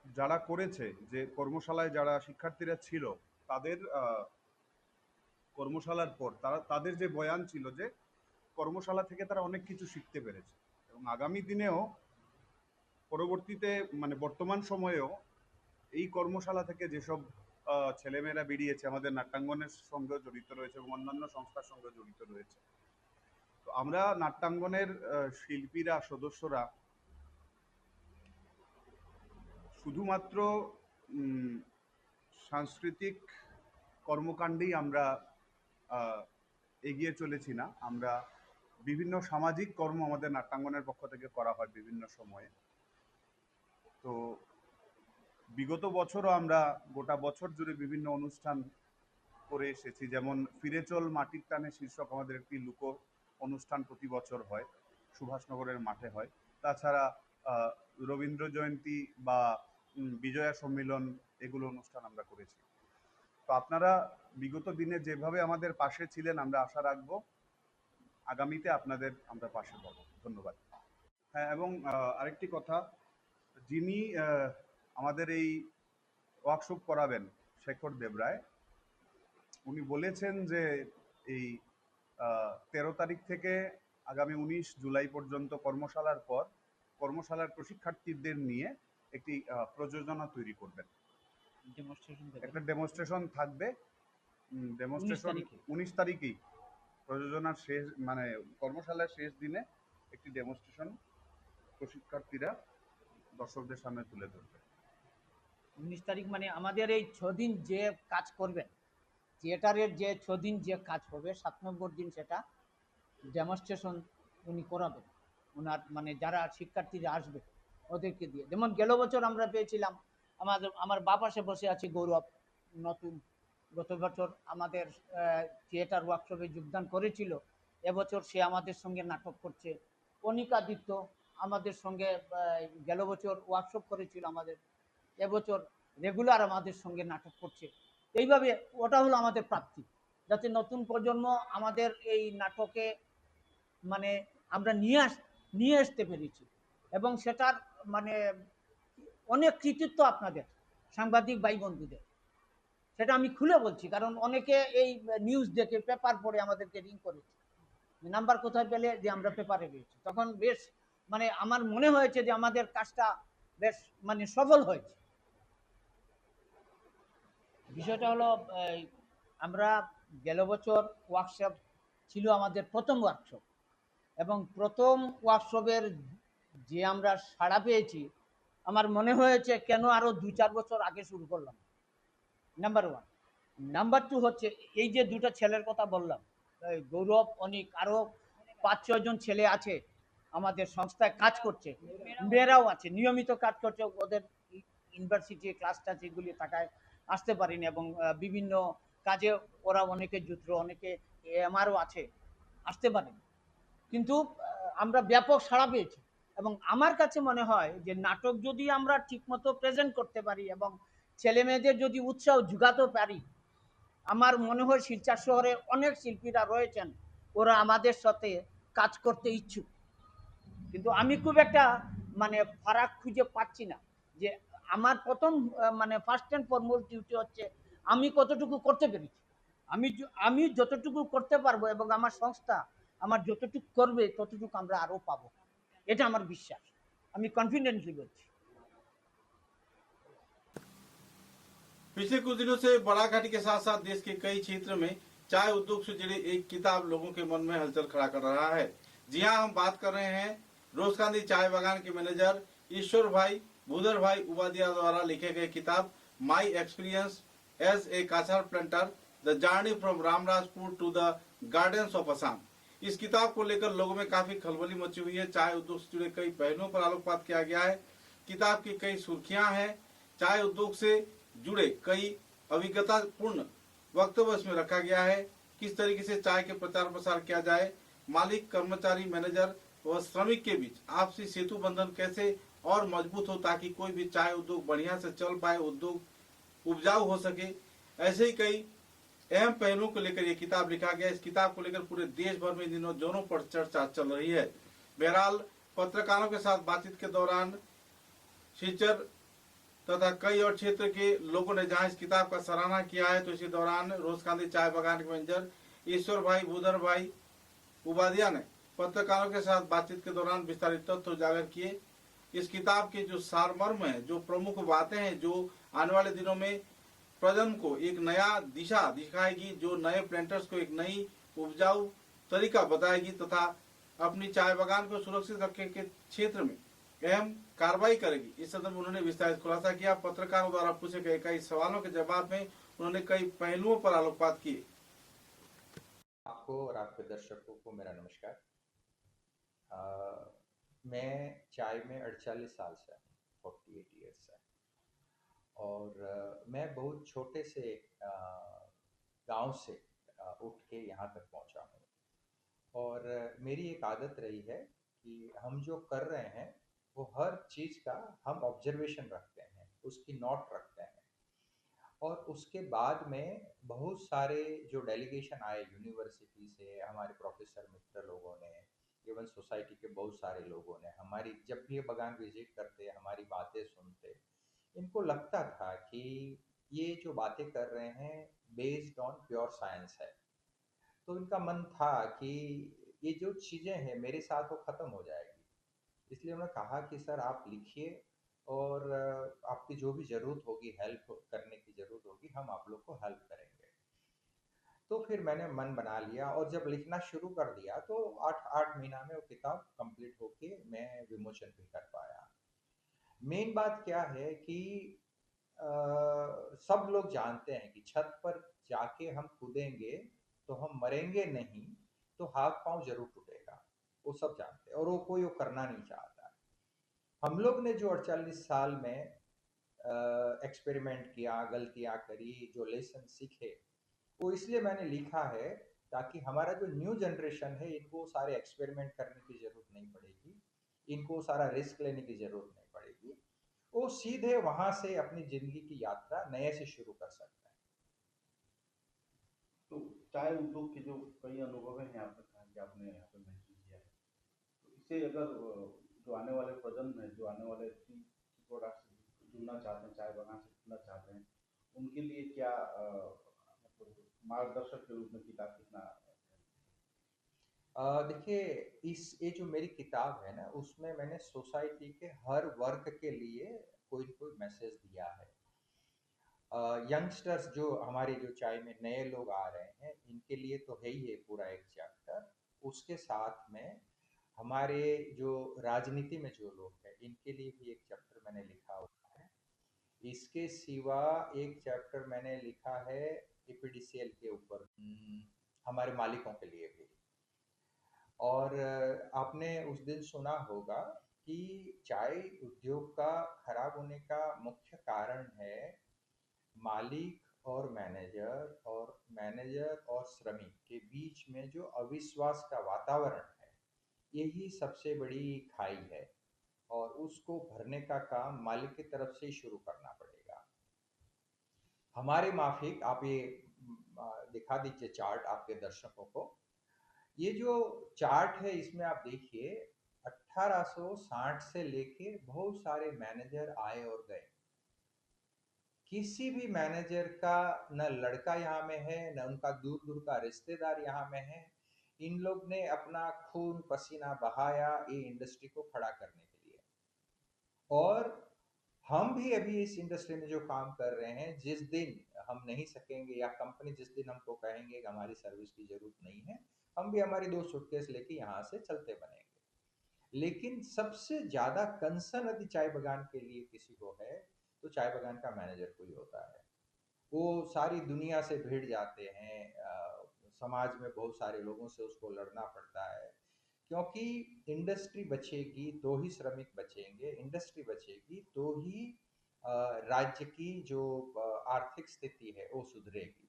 যারা করেছে, যে কর্মশালায় যারা শিক্ষার্থীরা ছিল, তাদের কর্মশালার পর তাদের যে বয়ান ছিল যে কর্মশালা থেকে তারা অনেক কিছু শিখতে পেরেছে এবং আগামী দিনেও, পরবর্তীতে মানে বর্তমান সময়েও এই কর্মশালা থেকে যেসব ছেলেমেয়েরা বেরিয়েছে, আমাদের নাট্যাঙ্গনের সঙ্গে জড়িত রয়েছে এবং অন্যান্য সংস্থার সঙ্গে জড়িত রয়েছে। তো আমরা নাট্যাঙ্গনের শিল্পীরা, সদস্যরা শুধুমাত্র সাংস্কৃতিক কর্মকাণ্ডেই আমরা এগিয়ে চলেছি না, আমরা বিভিন্ন সামাজিক কর্ম আমাদের নাট্যাঙ্গনের পক্ষ থেকে করা হয় বিভিন্ন সময়ে। তো বিগত বছরও আমরা গোটা বছর জুড়ে বিভিন্ন অনুষ্ঠান করে এসেছি, যেমন ফিরে চল মাটির টানে শীর্ষক আমাদের একটি লোক অনুষ্ঠান প্রতি বছর হয়, সুভাষনগরের মাঠে হয়। তাছাড়া রবীন্দ্র জয়ন্তী বা বিজয়া সম্মেলন, এগুলো অনুষ্ঠান আমরা করেছি। তো আপনারা বিগত দিনে যেভাবে আমাদের পাশে ছিলেন, আমরা আশা রাখবো আগামীতে আপনাদের আমরা পাশে পাবো। ধন্যবাদ। হ্যাঁ, এবং আরেকটি কথা, যিনি আমাদের এই ওয়ার্কশপ করাবেন, শেখর দেবরায়, উনি বলেছেন যে এই 13 তারিখ থেকে আগামী 19 জুলাই পর্যন্ত কর্মশালার পর কর্মশালার প্রশিক্ষার্থীদের নিয়ে একটি প্রযোজনা তৈরি করবেন। একটা ডেমনস্ট্রেশন থাকবে, ডেমনস্ট্রেশন 19 তারিখেই প্রযোজনার শেষ, মানে কর্মশালার শেষ দিনে একটি ডেমনস্ট্রেশন প্রশিক্ষার্থীরা দর্শকদের সামনে তুলে ধরবে। 19 তারিখ মানে আমাদের এই 6 দিন যে কাজ করবেন, থিয়েটারের যে 6 দিন যে কাজ হবে, 7 নম্বর দিন সেটা ডেমনস্ট্রেশন উনি করাবেন ওনার, মানে যারা শিক্ষার্থীরা আসবে ওদেরকে দিয়ে। যেমন গেল বছর আমরা পেয়েছিলাম, আমার বাপ পাশে বসে আছে গৌরব, নতুন গত বছর আমাদের থিয়েটার ওয়ার্কশপে যোগদান করেছিল। এবছর সে আমাদের সঙ্গে নাটক করছে। অনিকাদিত্য আমাদের সঙ্গে গেল বছর ওয়ার্কশপ করেছিল আমাদের, এবছর রেগুলার আমাদের সঙ্গে নাটক করছে। এইভাবে ওটা হলো আমাদের প্রাপ্তি, যাতে নতুন প্রজন্ম আমাদের এই নাটকে মানে আমরা নিয়ে আসতে পেরেছি। এবং সেটার মানে অনেক কৃতিত্ব আপনাদের সাংবাদিক ভাই বন্ধুদের, সেটা আমি খুলে বলছি, কারণ অনেকে এই নিউজ দেখে পেপার পড়ে আমাদেরকে রিং করেছে, নাম্বার কোথায় পেলে, যে আমরা পেপারে পেয়েছি। তখন বেশ মানে আমার মনে হয়েছে যে আমাদের কাজটা বেশ মানে সফল হয়েছে। বিষয়টা হলো আমরা গেল বছর ওয়ার্কশপ ছিল আমাদের প্রথম ওয়ার্কশপ, এবং প্রথম ওয়ার্কশপের যে আমরা সাড়া পেয়েছি, আমার মনে হয়েছে কেন আরও 2-4 বছর আগে শুরু করলাম। নাম্বার 1। নাম্বার 2 হচ্ছে এই যে দুটো ছেলের কথা বললাম, গৌরব, অনিক, আরও 5-6 জন ছেলে আছে আমাদের সংস্থায় কাজ করছে, মেয়েরাও আছে, নিয়মিত কাজ করছে। ওদের ইউনিভার্সিটি ক্লাসটা যেগুলি থাকায় আসতে পারিনি, এবং বিভিন্ন কাজে ওরা অনেকে যুত্র, অনেকে আমারও আছে, আসতে পারেনি। কিন্তু আমরা ব্যাপক সাড়া পেয়েছি, এবং আমার কাছে মনে হয় যে নাটক যদি আমরা ঠিকমতো প্রেজেন্ট করতে পারি এবং ছেলে মেয়েদের যদি উৎসাহ জুগাতে পারি, আমার মনে হয় শিলচর শহরে অনেক শিল্পীরা রয়েছেন, ওরা আমাদের সাথে কাজ করতে ইচ্ছুক। কিন্তু আমি খুব একটা মানে ফারাক খুঁজে পাচ্ছি না যে আমার প্রথম মানে ফার্স্ট অ্যান্ড ফরমোস্ট ডিউটি হচ্ছে আমি কতটুকু করতে পেরেছি। আমি যতটুকু করতে পারবো এবং আমার সংস্থা আমার যতটুকু করবে ততটুকু আমরা আরও পাবো, এটা আমার বিশ্বাস, আমি কনফিডেন্টলি বলছি। पिछले कुछ दिनों से बड़ाघाटी के साथ साथ देश के कई क्षेत्र में चाय उद्योग से जुड़ी एक किताब लोगों के मन में हलचल खड़ा कर रहा है। जी हाँ, हम बात कर रहे हैं रोजकांदी चाय बागान के मैनेजर ईश्वर भाई भूधर भाई उपाध्याय द्वारा लिखे गए किताब my experience as a Cachar planter, the journey from Ramrajpur to the gardens of Assam. इस किताब को लेकर लोगों में काफी खलबली मची हुई है। चाय उद्योग से जुड़े कई पहलुओं पर आलोकपात किया गया है। किताब की कई सुर्खियां हैं। चाय उद्योग से जुड़े कई अभिज्ञतापूर्ण वक्तव्य इसमें रखा गया है। किस तरीके से चाय के प्रचार प्रसार किया जाए, मालिक कर्मचारी मैनेजर व श्रमिक के बीच आपसी सेतु बंधन कैसे और मजबूत हो ताकि कोई भी चाय उद्योग बढ़िया से चल पाए, उद्योग उपजाऊ हो सके, ऐसे ही कई अहम पहलुओं को लेकर यह किताब लिखा गया। इस किताब को लेकर पूरे देश भर में इन दिनों जोरों पर चर्चा चल रही है। बहरहाल पत्रकारों के साथ बातचीत के दौरान शिलचर तथा कई और क्षेत्र के लोगों ने जहां इस किताब का सराहना किया है, तो इसी दौरान रोजकांदी चाय बागान के मैनेजर ईश्वर भाई भूधर भाई उपाध्याय ने पत्रकारों के साथ बातचीत के दौरान विस्तारित तथ्य उजागर किए। इस किताब के जो सारमर्म है, जो प्रमुख बातें हैं, जो आने वाले दिनों में प्रजन्म को एक नया दिशा दिखाएगी, जो नए प्लांटर्स को एक नई उपजाऊ तरीका बताएगी तथा अपनी चाय बागान को सुरक्षित रखने के क्षेत्र में अहम कार्रवाई करेगी। इस संदर्भ में उन्होंने विस्तारित खुलासा किया। पत्रकारों द्वारा पूछे गए कई सवालों के जवाब में उन्होंने कई पहलुओं पर आलोकपात किए। आपको और आपके दर्शकों को मेरा नमस्कार। मैं चाय में 48 साल से 48 ईयर्स से, और मैं बहुत छोटे से गांव से उठ के यहाँ तक पहुँचा हूँ। और मेरी एक आदत रही है कि हम जो कर रहे हैं वो हर चीज़ का हम ऑब्जर्वेशन रखते हैं, उसकी नोट रखते हैं। और उसके बाद में बहुत सारे जो डेलीगेशन आए यूनिवर्सिटी से, हमारे प्रोफेसर मित्र लोगों ने, इवन सोसाइटी के बहुत सारे लोगों ने हमारी जब भी ये बागान विजिट करते, हमारी बातें सुनते, इनको लगता था कि ये जो बातें कर रहे हैं बेस्ड ऑन प्योर साइंस है। तो इनका मन था कि ये जो चीज़ें हैं मेरे साथ वो ख़त्म हो जाएगी। इसलिए उन्होंने कहा कि सर आप लिखिए, और आपकी जो भी ज़रूरत होगी, हेल्प करने की ज़रूरत होगी, हम आप लोग को हेल्प करेंगे। तो फिर मैंने मन बना लिया, और जब लिखना शुरू कर दिया तो 8 महीना में वो किताब कंप्लीट होके मैं विमोचन भी कर पाया। मेन बात क्या है कि सब लोग जानते हैं कि छत पर जाके हम कूदेंगे तो हम मरेंगे नहीं, तो हाथ पांव जरूर टूटेगा, वो सब जानते हैं, और वो कोई वो करना नहीं चाहता। हम लोग ने जो 48 साल में एक्सपेरिमेंट किया, गलतियां करी, जो लेसन सीखे, वो इसलिए मैंने लिखा है ताकि हमारा जो न्यू जनरेशन है इनको सारे एक्सपेरिमेंट करने की जरूरत नहीं पड़ेगी, इनको सारा रिस्क लेने की जरूरत नहीं पड़ेगी, वो सीधे वहां से अपनी जिंदगी की यात्रा नए से शुरू कर सकते हैं। तो चाय उद्योग के जो कई अनुभव हैं आपने कहा कि आपने यहाँ पे महसूस किया है, तो इससे अगर जो आने वाले प्रजन्म है, जो आने वाले प्रोडक्ट से जुड़ना चाहते हैं, चाय बागान से जुड़ना चाहते हैं, उनके लिए क्या मार्गदर्शक के रूप में किताब कितना? देखिए, ये जो मेरी किताब है ना, उसमें मैंने सोसाइटी के हर वर्ग के लिए कोई न कोई मैसेज दिया है। यंगस्टर्स जो हमारे जो चाय में नए लोग आ रहे हैं, इनके लिए तो है ही है पूरा एक चैप्टर। उसके साथ में हमारे जो राजनीति में जो लोग हैं, इनके लिए भी एक चैप्टर मैंने लिखा हुआ है। इसके सिवा एक चैप्टर मैंने लिखा है एपीडीसीएल के ऊपर, हमारे मालिकों के लिए भी। और आपने उस दिन सुना होगा कि चाय उद्योग का खराब होने का मुख्य कारण है मालिक और मैनेजर और श्रमिक के बीच में जो अविश्वास का वातावरण है, यही सबसे बड़ी खाई है, और उसको भरने का काम मालिक की तरफ से ही शुरू करना पड़ेगा। हमारे माफिक आप ये दिखा दीजिए चार्ट आपके दर्शकों को। ये जो चार्ट है इसमें आप देखिए 1860 से लेके बहुत सारे मैनेजर आए और गए। किसी भी मैनेजर का न लड़का यहाँ में है, न उनका दूर दूर का रिश्तेदार यहाँ में है। इन लोग ने अपना खून पसीना बहाया ये इंडस्ट्री को खड़ा करने के लिए। और हम भी अभी इस इंडस्ट्री में जो काम कर रहे हैं, जिस दिन हम नहीं सकेंगे या कंपनी जिस दिन हमको कहेंगे कि हमारी सर्विस की जरूरत नहीं है, हम भी हमारी 2 सूटकेस लेके यहाँ से चलते बनेंगे। लेकिन सबसे ज्यादा कंसर्न यदि चाय बगान के लिए किसी को है तो चाय बगान का मैनेजर कोई होता है। वो सारी दुनिया से भिड़ जाते हैं, समाज में बहुत सारे लोगों से उसको लड़ना पड़ता है, क्योंकि इंडस्ट्री बचेगी तो ही श्रमिक बचेंगे, इंडस्ट्री बचेगी तो ही राज्य की जो आर्थिक स्थिति है वो सुधरेगी।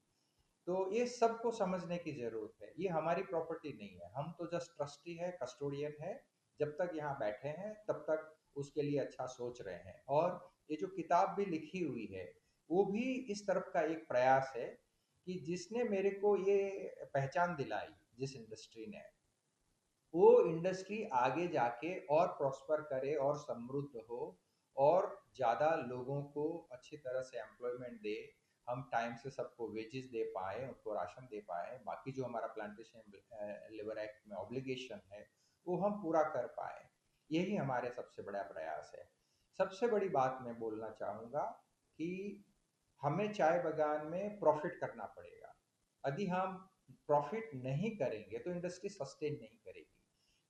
तो ये सबको समझने की जरूरत है। ये हमारी प्रॉपर्टी नहीं है, हम तो जस्ट ट्रस्टी है, कस्टोडियन है। जब तक यहाँ बैठे हैं तब तक उसके लिए अच्छा सोच रहे हैं। और ये जो किताब भी लिखी हुई है वो भी इस तरफ का एक प्रयास है कि जिसने मेरे को ये पहचान दिलाई, जिस इंडस्ट्री ने, वो इंडस्ट्री आगे जाके और प्रॉस्पर करे और समृद्ध हो और ज़्यादा लोगों को अच्छी तरह से एम्प्लॉयमेंट दे, हम टाइम से सबको वेजेस दे पाए, उनको राशन दे पाए, बाकी जो हमारा प्लांटेशन लेबर एक्ट में ऑब्लिगेशन है वो हम पूरा कर पाए। यही हमारे सबसे बड़ा प्रयास है। सबसे बड़ी बात मैं बोलना चाहूँगा कि हमें चाय बागान में प्रॉफिट करना पड़ेगा। यदि हम प्रॉफिट नहीं करेंगे तो इंडस्ट्री सस्टेन नहीं करेगी,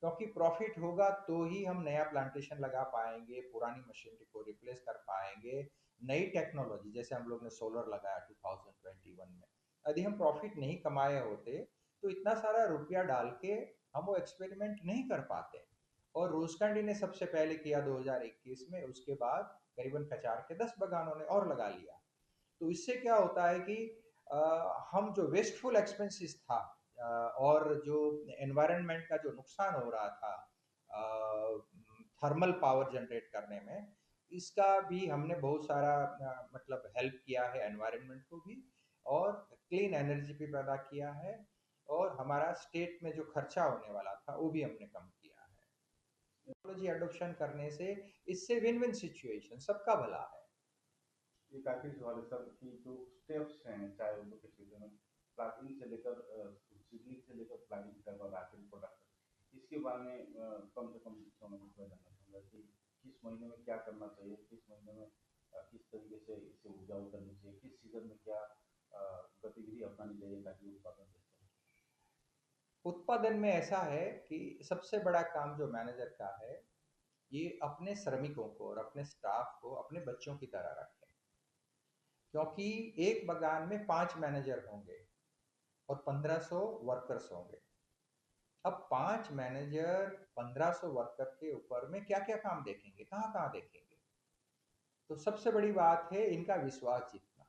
क्योंकि प्रॉफिट होगा तो ही हम नया प्लांटेशन लगा पाएंगे, पुरानी मशीनरी को रिप्लेस कर पाएंगे, नई टेक्नोलॉजी जैसे हम लोग ने सोलर लगाया 2021 में। यदि हम प्रॉफिट नहीं कमाए होते तो इतना सारा रुपया डाल के हम वो एक्सपेरिमेंट नहीं कर पाते। और रोजकांडी ने सबसे पहले किया 2021 में, उसके बाद करीबन कचार के 10 बागानों ने और लगा लिया। तो इससे क्या होता है कि हम जो वेस्टफुल एक्सपेंसेस था और जो एनवायरनमेंट का जो नुकसान हो रहा था थर्मल पावर जनरेट करने में, इसका भी हमने बहुत सारा मतलब हेल्प किया है एनवायरनमेंट को भी, और क्लीन एनर्जी भी पैदा किया है, और हमारा स्टेट में जो खर्चा होने वाला था वो भी हमने कम किया है। टेक्नोलॉजी एडॉप्शन करने से इससे विन विन सिचुएशन, सबका भला है। एक आखिरी सवाल है सर कि जो स्टेप्स हैं चाय उद्योग के क्षेत्र में, प्लागिंग से लेकर सीडलिंग से लेकर प्लागिंग तक और आखिरी प्रोडक्ट, इसके बारे में कम से कम समय में थोड़ा जानना चाहूँगा कि किस महीने में क्या करना चाहिए, किस महीने में किस तरीके से इसे उपजाऊ करनी चाहिए, किस सीजन में क्या गतिविधि अपनानी चाहिए ताकि उत्पादन बेहतर हो। उत्पादन में ऐसा है कि सबसे बड़ा काम जो मैनेजर का है, ये अपने श्रमिकों को और अपने स्टाफ को अपने बच्चों की तरह रखें। क्योंकि एक बागान में 5 मैनेजर होंगे और 1500 वर्कर्स होंगे। अब 5 मैनेजर 1500 वर्कर के ऊपर में क्या क्या काम देखेंगे, कहाँ कहाँ देखेंगे? तो सबसे बड़ी बात है इनका विश्वास जीतना।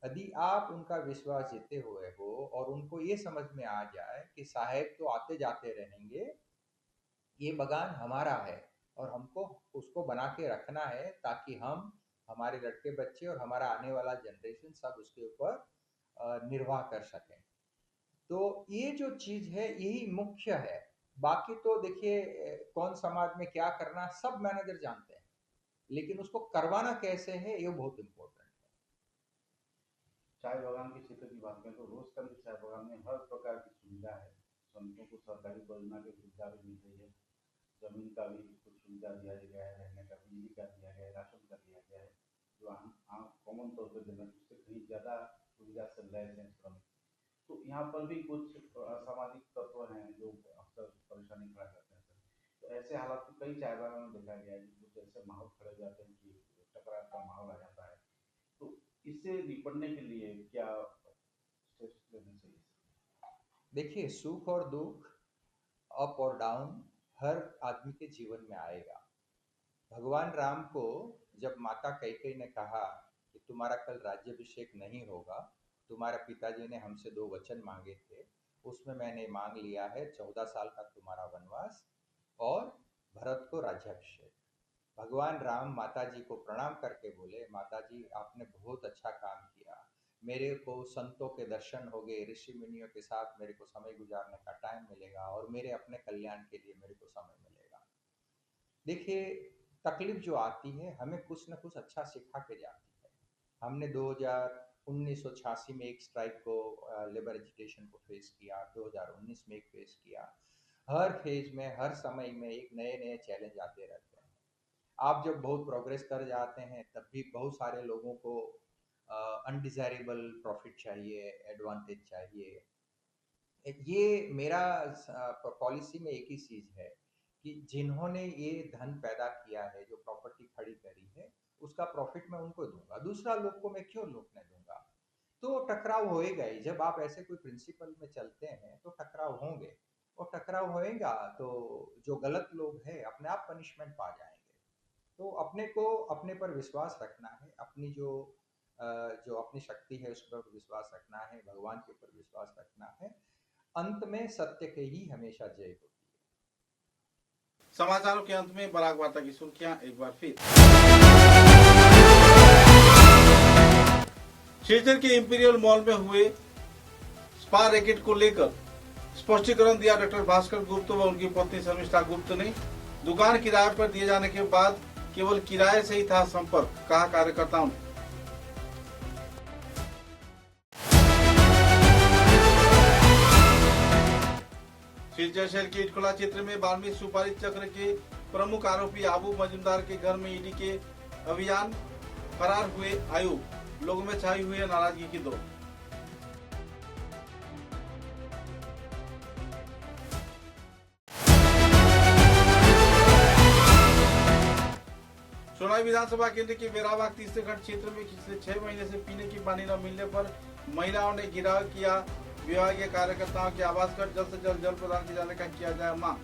यदि आप उनका विश्वास जीते हुए हो और उनको ये समझ में आ जाए कि साहेब तो आते जाते रहेंगे, ये बागान हमारा है और हमको उसको बना के रखना है ताकि हम, हमारे लड़के बच्चे और हमारा आने वाला जनरेशन सब उसके ऊपर निर्वाह कर सकें। तो ये जो चीज है यही मुख्य है। बाकी तो देखिए कौन समाज में क्या करना सब मैनेजर जानते हैं, लेकिन उसको करवाना कैसे है ये बहुत इम्पोर्टेंट है। चाय बागान के क्षेत्र की बात करें तो रोजकांडी चाय बागान में हर प्रकार की सुविधा है। श्रमिकों को सरकारी योजना की सुविधा भी मिल रही है, जमीन का भी कुछ सुविधा दिया गया है, रहने का, बिजली का दिया गया है, राशन का दिया गया है, जो आम कॉमन तौर पर देना उससे कहीं ज़्यादा सुविधा से लैस हैं श्रमिक। तो यहाँ पर भी कुछ असामाजिक तत्व हैं जो अक्सर परेशानी खड़ा करते हैं सर। तो ऐसे हालात में कई चाय बागानों में देखा गया है कि कुछ ऐसे माहौल खड़े हो जाते हैं कि टकराव का माहौल आ जाता है। तो इससे निपटने के लिए क्या स्टेप्स लेने चाहिए? देखिए सुख और दुख, अप और डाउन हर आदमी के जीवन में आएगा। भगवान राम को जब माता कैकेयी ने कहा कि तुम्हारा कल राज्याभिषेक नहीं होगा, तुम्हारे पिताजी ने हमसे 2 वचन मांगे थे, उसमें मैंने मांग लिया है 14 साल का तुम्हारा वनवास और भरत को राज्याभिषेक। भगवान राम माता जी को प्रणाम करके बोले, माता जी आपने बहुत अच्छा काम किया, मेरे को संतों के दर्शन हो गए, ऋषि मुनियों के साथ मेरे को समय गुजारने का टाइम मिलेगा और मेरे अपने कल्याण के लिए मेरे को समय मिलेगा। देखिए, तकलीफ जो आती है हमें कुछ न कुछ अच्छा सिखा के जाती है। हमने 1986 में एक स्ट्राइक को, लेबर एजिटेशन को फेस किया, 2019 में एक फेस किया। हर फेज में, हर समय में एक नए नए चैलेंज आते रहते हैं। आप जब बहुत प्रोग्रेस कर जाते हैं तब भी बहुत सारे लोगों को अनडिजायरेबल प्रॉफिट चाहिए, एडवांटेज चाहिए। ये मेरा पॉलिसी में एक ही चीज है कि जिन्होंने ये धन पैदा किया है, जो प्रॉपर्टी खड़ी करी है, उसका प्रॉफिट मैं उनको दूंगा, दूसरा लोग को मैं क्यों लूटने दूंगा। तो टकराव होएगा ही। जब आप ऐसे कोई प्रिंसिपल में चलते हैं तो टकराव होंगे, और टकराव होएगा तो जो गलत लोग हैं अपने आप पनिशमेंट पा जाएंगे। तो अपने को अपने पर विश्वास रखना है, अपनी जो अपनी शक्ति है उस पर विश्वास रखना है, भगवान के ऊपर विश्वास रखना है। अंत में सत्य के ही हमेशा जय होती है। समाचारों के अंत में बराक वार्ता की सुर्खियां एक बार फिर। शिलचर के इंपीरियल मॉल में हुए स्पा रैकेट को लेकर स्पष्टीकरण दिया डॉक्टर भास्कर गुप्त व उनकी पत्नी शर्मिष्ठा गुप्त ने। दुकान किराए पर दिए जाने के बाद केवल किराए से ही था संपर्क, कहा कार्यकर्ताओं ने। शिलचर शहर के इटखोला क्षेत्र में 12वीं सुपारी चक्र के प्रमुख आरोपी आबू मजूमदार के घर में ईडी के अभियान, फरार हुए आयुब, लोगों में छाई हुई है नाराजगी की दौर। सोनाई विधानसभा केंद्र के बेराबाग तीसरे खंड क्षेत्र में पिछले 6 महीने से पीने की पानी न मिलने पर महिलाओं ने घेराव किया। विभागीय कार्यकर्ताओं के आवास पर जल्द से जल्द जल प्रदान किए जाने का किया जाए मांग।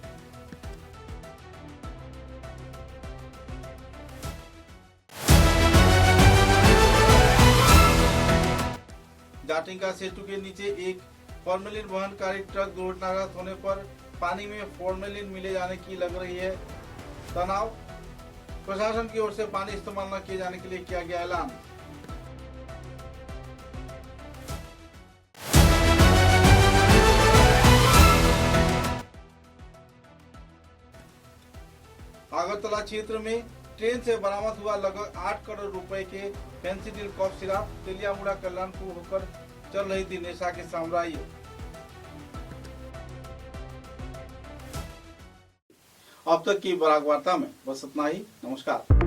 जाटिंगा सेतु के नीचे एक फॉर्मेलिन वहनकारी ट्रक दुर्घटनाग्रस्त होने पर पानी में फॉर्मेलिन मिले जाने की लग रही है तनाव। प्रशासन की ओर से पानी इस्तेमाल न किए जाने के लिए किया गया ऐलान। अगरतला क्षेत्र में ट्रेन से बरामद हुआ लगभग 8 करोड़ रुपए के फेंसिडिल कॉफ सिरप। तेलियामुड़ा कल्याणपुर होकर चल रही थी नेशा के साम्राज्य। अब तक की बराक वार्ता में बस इतना ही। नमस्कार।